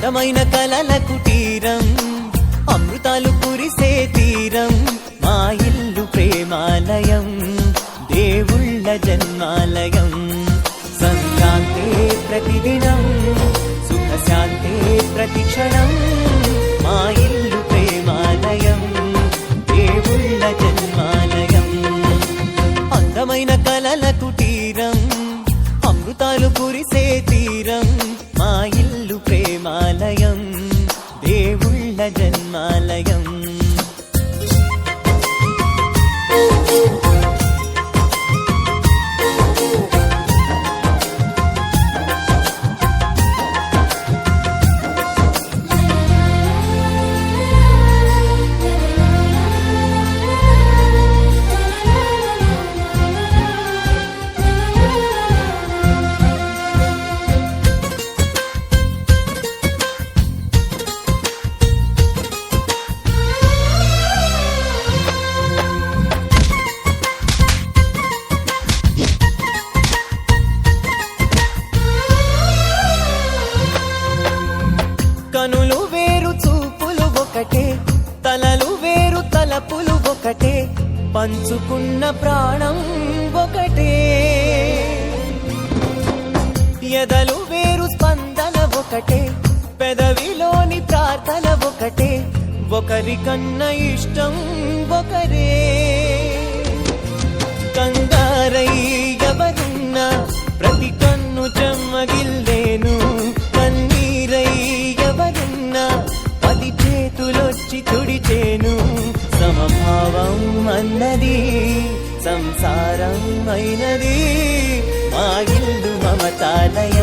అందమైన కలల కుటీరం అమృతాలు కురిసే తీరం మా ఇల్లు ప్రేమాలయం దేవుళ్ళ జన్మాలయం సంక్రాంతే ప్రతిదినం సుఖశాంతే ప్రతిక్షణం మా ఇల్లు ప్రేమాలయం దేవుళ్ళ జన్మాలయం అందమైన కలల కుటీరం అమృతాలు కురిసే తీరం మా ఇల్లు ప్రేమాలయం దేవుళ్ళ జన్మాలయం కనులు వేరు చూపులు ఒకటే తలలు వేరు తలపులు ఒకటే పంచుకున్న ప్రాణం ఒకటే ఎదలు వేరు స్పందన ఒకటే పెదవిలోని ప్రార్థన ఒకటే ఒకరికన్నా ఇష్టం ఒకరే కంగారై ఎవరున్నా ప్రతి కన్ను చెమ్మగిల్లేను కన్నీరై ఎవరున్నా 10 చేతులొచ్చి తుడిచేను సమభావం అన్నది సంసారం అయినది మా ఇల్లు మమతాలయం